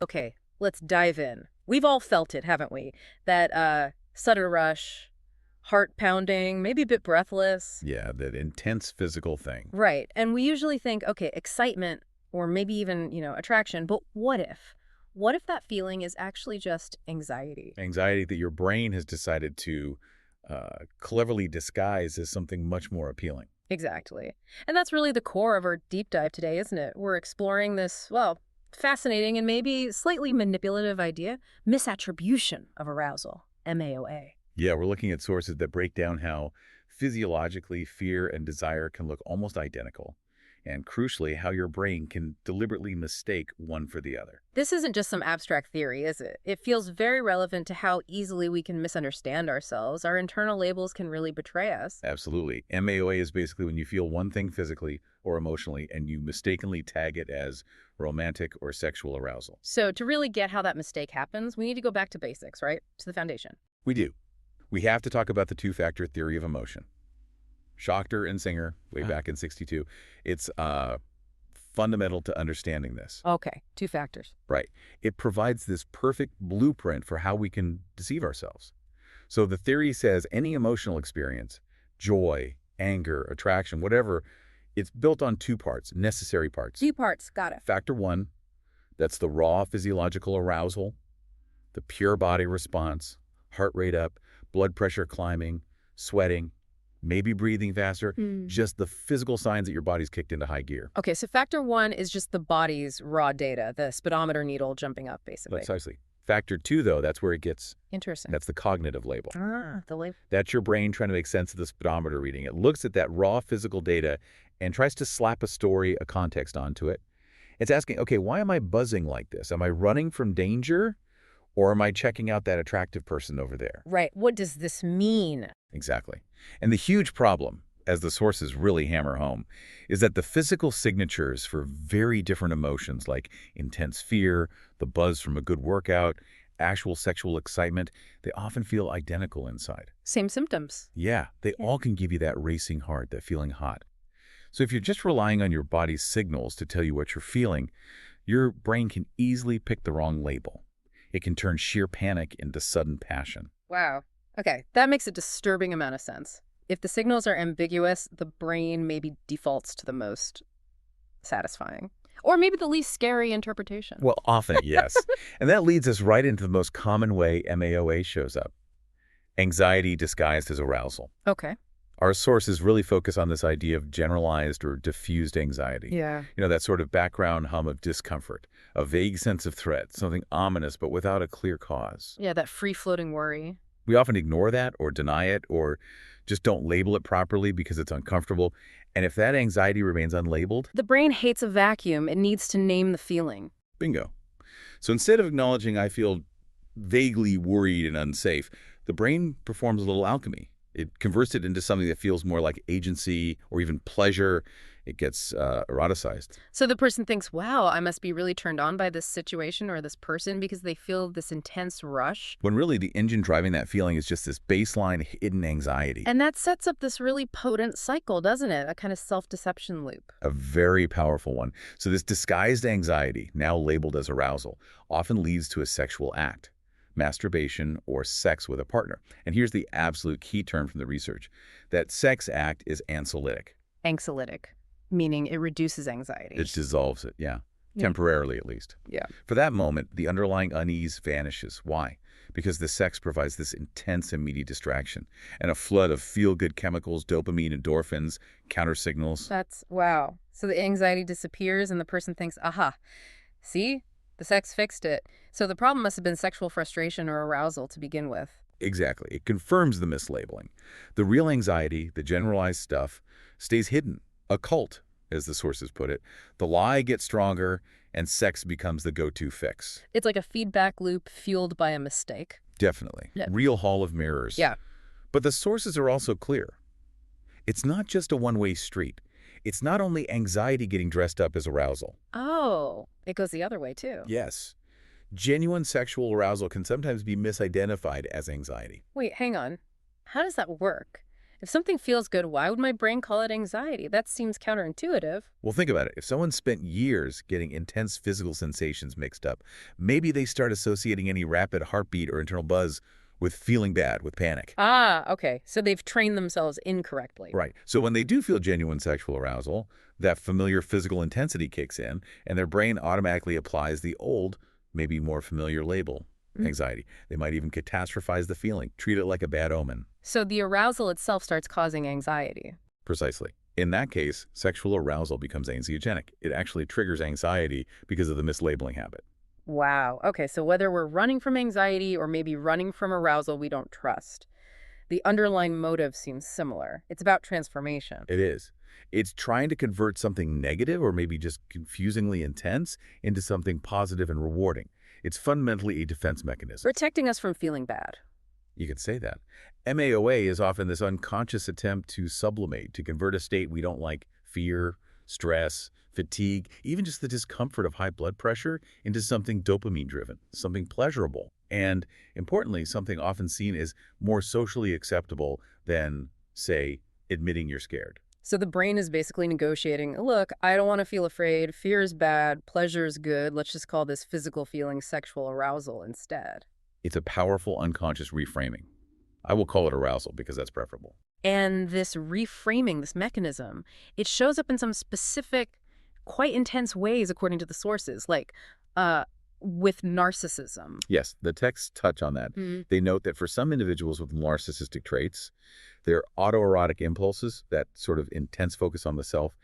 Okay, let's dive in. We've all felt it, haven't we? That sudden rush, heart pounding, maybe a bit breathless. Yeah, that intense physical thing. Right. And we usually think, okay, excitement or maybe even, attraction. But what if? What if that feeling is actually just anxiety? Anxiety that your brain has decided to cleverly disguise as something much more appealing. Exactly. And that's really the core of our deep dive today, isn't it? We're exploring this, well, fascinating and maybe slightly manipulative idea, misattribution of arousal, MAOA. Yeah, we're looking at sources that break down how physiologically fear and desire can look almost identical, and crucially, how your brain can deliberately mistake one for the other. This isn't just some abstract theory, is it? It feels very relevant to how easily we can misunderstand ourselves. Our internal labels can really betray us. Absolutely. MAOA is basically when you feel one thing physically or emotionally and you mistakenly tag it as romantic or sexual arousal. So to really get how that mistake happens, we need to go back to basics, right? To the foundation. We do. We have to talk about the two-factor theory of emotion. Schachter and Singer, way back in '62. It's fundamental to understanding this. Okay, two factors. Right. It provides this perfect blueprint for how we can deceive ourselves. So the theory says any emotional experience, joy, anger, attraction, whatever, it's built on two parts, necessary parts. Two parts, got it. Factor one, that's the raw physiological arousal, the pure body response, heart rate up, blood pressure climbing, sweating, maybe breathing faster, just the physical signs that your body's kicked into high gear. Okay, so factor one is just the body's raw data, the speedometer needle jumping up, basically. Precisely. Factor two, though, that's where it gets, Interesting. that's the cognitive label. The label. That's your brain trying to make sense of the speedometer reading. It looks at that raw physical data and tries to slap a story, a context onto it. It's asking, okay, why am I buzzing like this? Am I running from danger? Or am I checking out that attractive person over there? Right. What does this mean? Exactly. And the huge problem, as the sources really hammer home, is that the physical signatures for very different emotions like intense fear, the buzz from a good workout, actual sexual excitement, they often feel identical inside. Same symptoms. Yeah, they all can give you that racing heart, that feeling hot. So if you're just relying on your body's signals to tell you what you're feeling, your brain can easily pick the wrong label. It can turn sheer panic into sudden passion. Wow. Okay, that makes a disturbing amount of sense. If the signals are ambiguous, the brain maybe defaults to the most satisfying. Or maybe the least scary interpretation. Well, often, yes. And that leads us right into the most common way MAOA shows up. Anxiety disguised as arousal. Okay. Our sources really focus on this idea of generalized or diffused anxiety. Yeah. You know, that sort of background hum of discomfort, a vague sense of threat, something ominous but without a clear cause. Yeah, that free-floating worry. We often ignore that or deny it or just don't label it properly because it's uncomfortable. And if that anxiety remains unlabeled, The brain hates a vacuum. It needs to name the feeling. bingo. So instead of acknowledging I feel vaguely worried and unsafe, the brain performs a little alchemy. It converts it into something that feels more like agency or even pleasure. It gets eroticized. So the person thinks, wow, I must be really turned on by this situation or this person because they feel this intense rush. When really the engine driving that feeling is just this baseline hidden anxiety. And that sets up this really potent cycle, doesn't it? A kind of self-deception loop. A very powerful one. So this disguised anxiety, now labeled as arousal, often leads to a sexual act, masturbation, or sex with a partner. And here's the absolute key term from the research. That sex act is anxiolytic. Anxiolytic, meaning it reduces anxiety. It dissolves it, yeah. Yeah. Temporarily, at least. Yeah. For that moment, the underlying unease vanishes. Why? Because the sex provides this intense immediate distraction and a flood of feel-good chemicals, dopamine, endorphins, counter signals. That's, wow. So the anxiety disappears and the person thinks, aha, see? The sex fixed it. So the problem must have been sexual frustration or arousal to begin with. Exactly. It confirms the mislabeling. The real anxiety, the generalized stuff, stays hidden, occult, as the sources put it. The lie gets stronger, and sex becomes the go-to fix. It's like a feedback loop fueled by a mistake. Definitely. Yeah. Real hall of mirrors. Yeah. But the sources are also clear. It's not just a one-way street. It's not only anxiety getting dressed up as arousal. Oh, it goes the other way too. Yes. Genuine sexual arousal can sometimes be misidentified as anxiety. Wait, hang on. How does that work? If something feels good, why would my brain call it anxiety? That seems counterintuitive. Well, think about it. If someone spent years getting intense physical sensations mixed up, maybe they start associating any rapid heartbeat or internal buzz with feeling bad, with panic. Ah, okay. So they've trained themselves incorrectly. Right. So when they do feel genuine sexual arousal, that familiar physical intensity kicks in, and their brain automatically applies the old, maybe more familiar label, anxiety. They might even catastrophize the feeling, treat it like a bad omen. So the arousal itself starts causing anxiety. Precisely. In that case, sexual arousal becomes anxiogenic. It actually triggers anxiety because of the mislabeling habit. Wow. Okay, so whether we're running from anxiety or maybe running from arousal we don't trust, the underlying motive seems similar. It's about transformation. It is. It's trying to convert something negative or maybe just confusingly intense into something positive and rewarding. It's fundamentally a defense mechanism. Protecting us from feeling bad. You could say that. MAOA is often this unconscious attempt to sublimate, to convert a state we don't like, fear, stress, fatigue, even just the discomfort of high blood pressure, into something dopamine-driven, something pleasurable, and, importantly, something often seen as more socially acceptable than, say, admitting you're scared. So the brain is basically negotiating, look, I don't want to feel afraid, fear is bad, pleasure is good, let's just call this physical feeling sexual arousal instead. It's a powerful unconscious reframing. I will call it arousal because that's preferable. And this reframing, this mechanism, it shows up in some specific, quite intense ways according to the sources, like with narcissism. Yes, the texts touch on that. Mm. They note that for some individuals with narcissistic traits, their autoerotic impulses, that sort of intense focus on the self,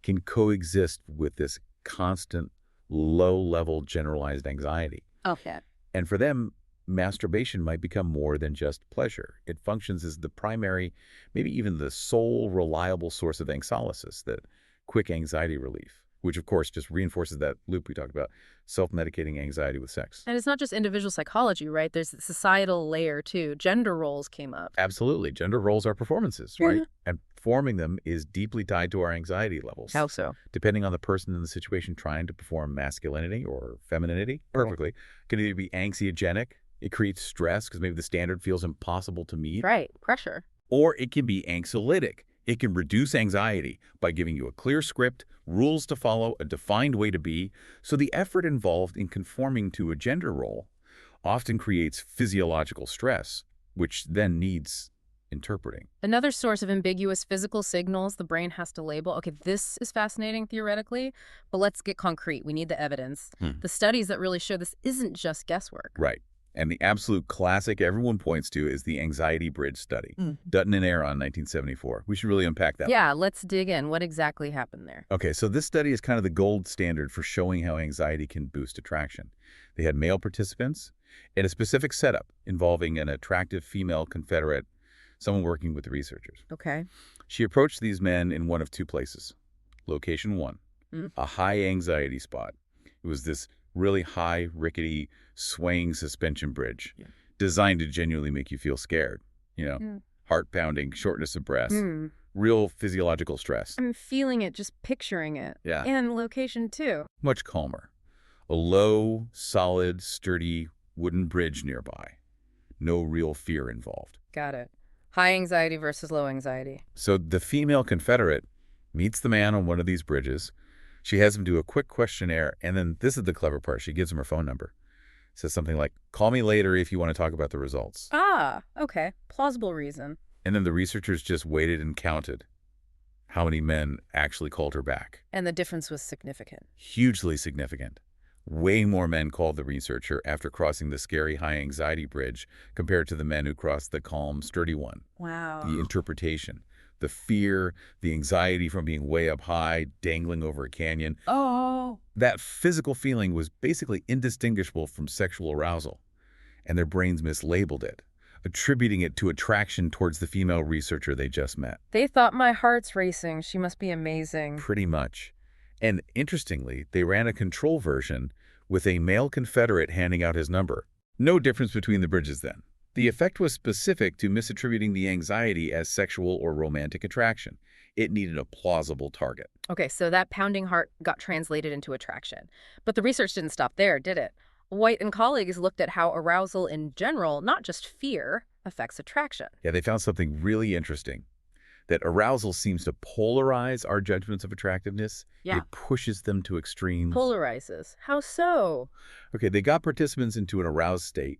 can coexist with this constant, low-level generalized anxiety. Okay. And for them, masturbation might become more than just pleasure. It functions as the primary, maybe even the sole reliable source of anxiolysis, that quick anxiety relief, which of course just reinforces that loop we talked about, self-medicating anxiety with sex. And it's not just individual psychology, right? There's the societal layer too. Gender roles came up. Absolutely. Gender roles are performances, right? And performing them is deeply tied to our anxiety levels. How so? Depending on the person in the situation trying to perform masculinity or femininity, perfectly, can either be anxiogenic, it creates stress because maybe the standard feels impossible to meet. Right. Pressure. Or it can be anxiolytic. It can reduce anxiety by giving you a clear script, rules to follow, a defined way to be. So the effort involved in conforming to a gender role often creates physiological stress, which then needs interpreting. Another source of ambiguous physical signals the brain has to label. Okay, this is fascinating theoretically, but let's get concrete. We need the evidence. The studies that really show this isn't just guesswork. Right. And the absolute classic everyone points to is the anxiety bridge study. Dutton and Aron, 1974. We should really unpack that. Yeah, let's dig in. What exactly happened there? Okay, so this study is kind of the gold standard for showing how anxiety can boost attraction. They had male participants in a specific setup involving an attractive female confederate, someone working with the researchers. Okay. She approached these men in one of two places. Location one, a high anxiety spot. It was this really high, rickety, swaying suspension bridge designed to genuinely make you feel scared. You know, heart pounding, shortness of breath, real physiological stress. I'm feeling it, just picturing it. Yeah. And location too. Much calmer. A low, solid, sturdy wooden bridge nearby. No real fear involved. Got it. High anxiety versus low anxiety. So the female confederate meets the man on one of these bridges. She has him do a quick questionnaire, and then this is the clever part. She gives him her phone number. Says something like, call me later if you want to talk about the results. Ah, okay. Plausible reason. And then the researchers just waited and counted how many men actually called her back. And the difference was significant. Hugely significant. Way more men called the researcher after crossing the scary high anxiety bridge compared to the men who crossed the calm, sturdy one. Wow. The interpretation, the fear, the anxiety from being way up high, dangling over a canyon. Oh. That physical feeling was basically indistinguishable from sexual arousal, and their brains mislabeled it, attributing it to attraction towards the female researcher they just met. They thought my heart's racing. She must be amazing. Pretty much. And interestingly, they ran a control version with a male confederate handing out his number. No difference between the bridges then. The effect was specific to misattributing the anxiety as sexual or romantic attraction. It needed a plausible target. Okay, so that pounding heart got translated into attraction. But the research didn't stop there, did it? White and colleagues looked at how arousal in general, not just fear, affects attraction. Yeah, they found something really interesting. that arousal seems to polarize our judgments of attractiveness. Yeah. It pushes them to extremes. Polarizes. How so? Okay, they got participants into an aroused state.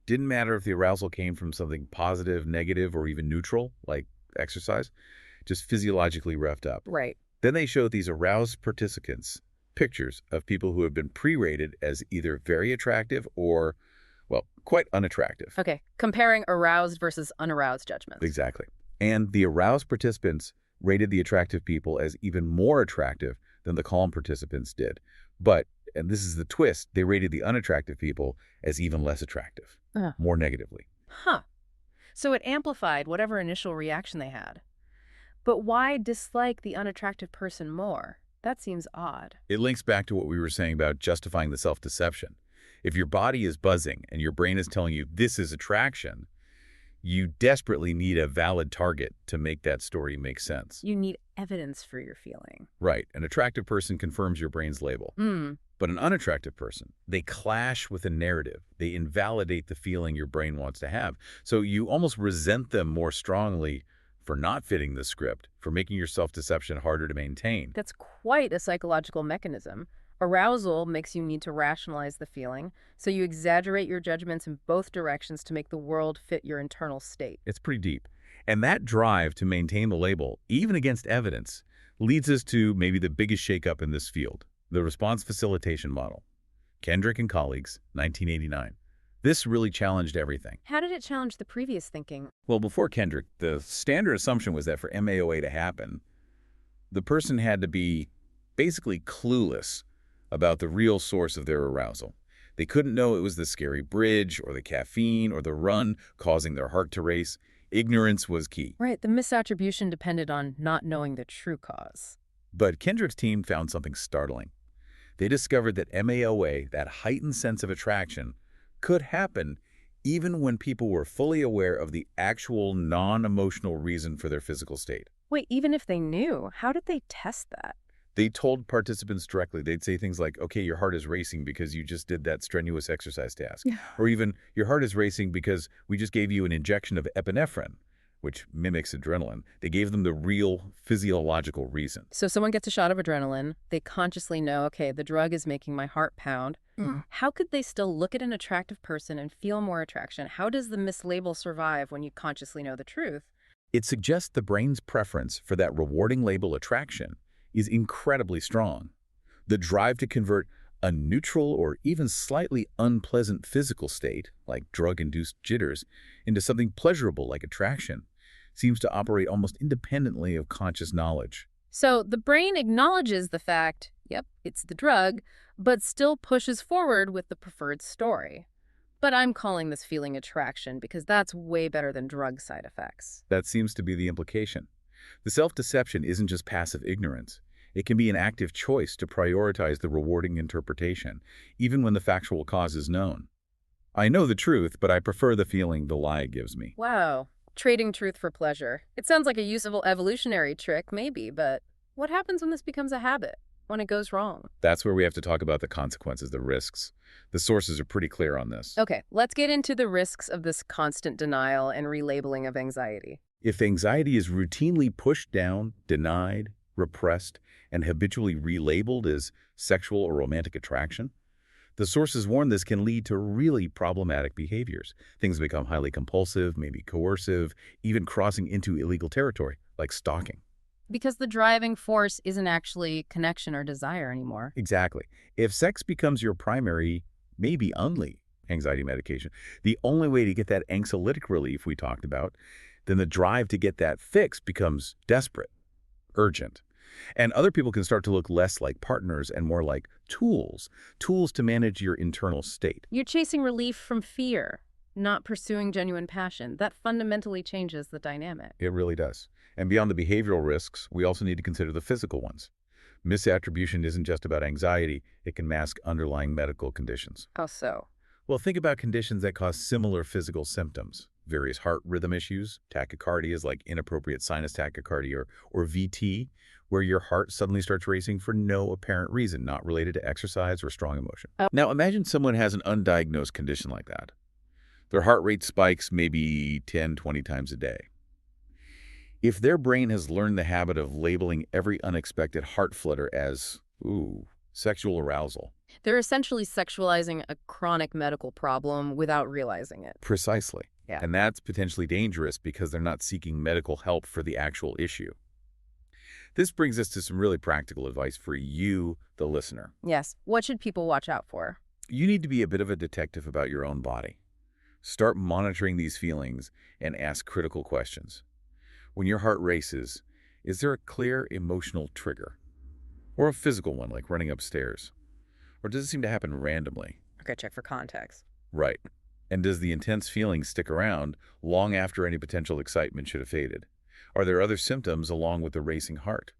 Didn't matter if the arousal came from something positive, negative, or even neutral, like exercise, just physiologically revved up. Right. Then they showed these aroused participants pictures of people who had been pre-rated as either very attractive or, well, quite unattractive. Okay. Comparing aroused versus unaroused judgments. Exactly. And the aroused participants rated the attractive people as even more attractive than the calm participants did. But, and this is the twist, they rated the unattractive people as even less attractive, more negatively. Huh. So it amplified whatever initial reaction they had. But why dislike the unattractive person more? That seems odd. It links back to what we were saying about justifying the self-deception. If your body is buzzing and your brain is telling you this is attraction, you desperately need a valid target to make that story make sense. You need evidence for your feeling. Right. An attractive person confirms your brain's label. But an unattractive person, they clash with a narrative. They invalidate the feeling your brain wants to have. So you almost resent them more strongly for not fitting the script, for making your self-deception harder to maintain. That's quite a psychological mechanism. Arousal makes you need to rationalize the feeling, so you exaggerate your judgments in both directions to make the world fit your internal state. It's pretty deep. And that drive to maintain the label, even against evidence, leads us to maybe the biggest shakeup in this field, the response facilitation model. Kendrick and colleagues, 1989. This really challenged everything. How did it challenge the previous thinking? Well, before Kendrick, the standard assumption was that for MAOA to happen, the person had to be basically clueless about the real source of their arousal. They couldn't know it was the scary bridge or the caffeine or the run causing their heart to race. Ignorance was key. Right, the misattribution depended on not knowing the true cause. But Kendrick's team found something startling. They discovered that MAOA, that heightened sense of attraction, could happen even when people were fully aware of the actual non-emotional reason for their physical state. Wait, even if they knew, how did they test that? They told participants directly. They'd say things like, okay, your heart is racing because you just did that strenuous exercise task. Or even, your heart is racing because we just gave you an injection of epinephrine, which mimics adrenaline. They gave them the real physiological reason. So someone gets a shot of adrenaline. They consciously know, okay, the drug is making my heart pound. How could they still look at an attractive person and feel more attraction? How does the mislabel survive when you consciously know the truth? It suggests the brain's preference for that rewarding label attraction is incredibly strong. The drive to convert a neutral or even slightly unpleasant physical state, like drug-induced jitters, into something pleasurable like attraction, seems to operate almost independently of conscious knowledge. So the brain acknowledges the fact, yep, it's the drug, but still pushes forward with the preferred story. But I'm calling this feeling attraction because that's way better than drug side effects. That seems to be the implication. The self-deception isn't just passive ignorance. It can be an active choice to prioritize the rewarding interpretation, even when the factual cause is known. I know the truth, but I prefer the feeling the lie gives me. Wow. Trading truth for pleasure. It sounds like a useful evolutionary trick, maybe, but what happens when this becomes a habit? When it goes wrong? That's where we have to talk about the consequences, the risks. The sources are pretty clear on this. Okay, let's get into the risks of this constant denial and relabeling of anxiety. If anxiety is routinely pushed down, denied, repressed, and habitually relabeled as sexual or romantic attraction, the sources warn this can lead to really problematic behaviors. Things become highly compulsive, maybe coercive, even crossing into illegal territory, like stalking. Because the driving force isn't actually connection or desire anymore. Exactly. If sex becomes your primary, maybe only anxiety medication, the only way to get that anxiolytic relief we talked about, then the drive to get that fix becomes desperate, urgent. And other people can start to look less like partners and more like tools to manage your internal state. You're chasing relief from fear, not pursuing genuine passion. That fundamentally changes the dynamic. It really does. And beyond the behavioral risks, we also need to consider the physical ones. Misattribution isn't just about anxiety. It can mask underlying medical conditions. How so? Well, think about conditions that cause similar physical symptoms. Various heart rhythm issues, tachycardias like inappropriate sinus tachycardia or VT, where your heart suddenly starts racing for no apparent reason, not related to exercise or strong emotion. Now, imagine someone has an undiagnosed condition like that. Their heart rate spikes maybe 10, 20 times a day. If their brain has learned the habit of labeling every unexpected heart flutter as, ooh, sexual arousal. They're essentially sexualizing a chronic medical problem without realizing it. Precisely. Yeah. And that's potentially dangerous because they're not seeking medical help for the actual issue. This brings us to some really practical advice for you, the listener. Yes. What should people watch out for? You need to be a bit of a detective about your own body. Start monitoring these feelings and ask critical questions. When your heart races, is there a clear emotional trigger? Or a physical one, like running upstairs? Or does it seem to happen randomly? Okay, check for context. Right. And does the intense feeling stick around long after any potential excitement should have faded? Are there other symptoms along with the racing heart?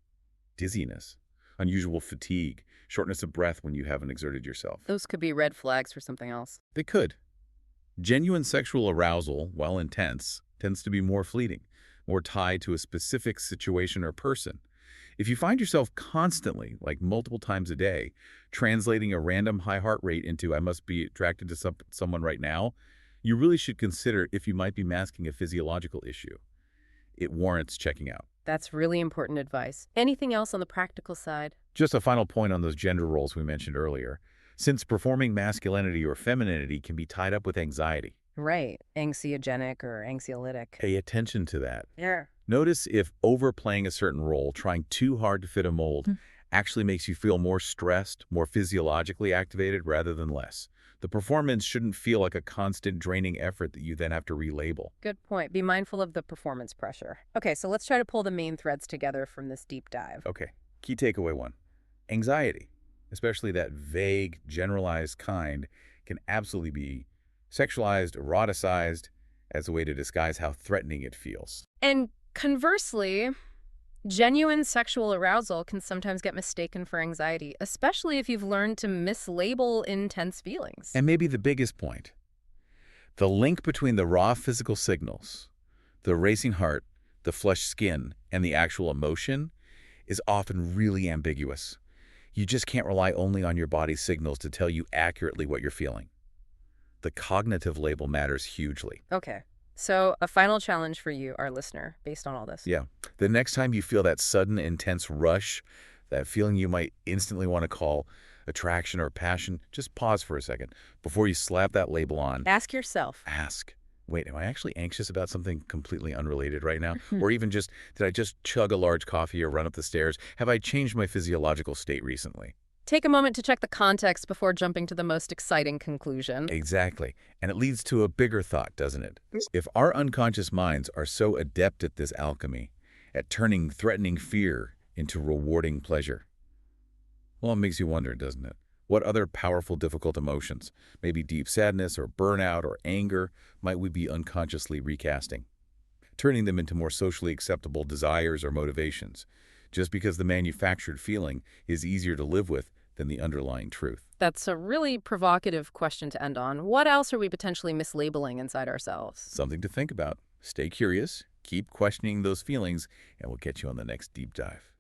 Dizziness, unusual fatigue, shortness of breath when you haven't exerted yourself. Those could be red flags for something else. They could. Genuine sexual arousal, while intense, tends to be more fleeting, more tied to a specific situation or person. If you find yourself constantly, like multiple times a day, translating a random high heart rate into "I must be attracted to someone right now," you really should consider if you might be masking a physiological issue. It warrants checking out. That's really important advice. Anything else on the practical side? Just a final point on those gender roles we mentioned earlier. Since performing masculinity or femininity can be tied up with anxiety, Right. Anxiogenic or anxiolytic. pay attention to that. Yeah. Notice if overplaying a certain role, trying too hard to fit a mold, actually makes you feel more stressed, more physiologically activated rather than less. The performance shouldn't feel like a constant draining effort that you then have to relabel. Good point. Be mindful of the performance pressure. Okay, so let's try to pull the main threads together from this deep dive. Okay, key takeaway 1. Anxiety, especially that vague, generalized kind, can absolutely be sexualized, eroticized as a way to disguise how threatening it feels. And conversely, genuine sexual arousal can sometimes get mistaken for anxiety, especially if you've learned to mislabel intense feelings. And maybe the biggest point, the link between the raw physical signals, the racing heart, the flushed skin, and the actual emotion is often really ambiguous. You just can't rely only on your body's signals to tell you accurately what you're feeling. The cognitive label matters hugely. Okay, so a final challenge for you, our listener, based on all this. Yeah. The next time you feel that sudden, intense rush, that feeling you might instantly want to call attraction or passion, just pause for a second before you slap that label on. Ask yourself. Ask, wait, am I actually anxious about something completely unrelated right now? Or even just, did I just chug a large coffee or run up the stairs? Have I changed my physiological state recently? Take a moment to check the context before jumping to the most exciting conclusion. Exactly. And it leads to a bigger thought, doesn't it? If our unconscious minds are so adept at this alchemy, at turning threatening fear into rewarding pleasure, well, it makes you wonder, doesn't it? What other powerful, difficult emotions, maybe deep sadness or burnout or anger, might we be unconsciously recasting, turning them into more socially acceptable desires or motivations, just because the manufactured feeling is easier to live with than the underlying truth? That's a really provocative question to end on. What else are we potentially mislabeling inside ourselves? Something to think about. Stay curious, keep questioning those feelings, and we'll catch you on the next deep dive.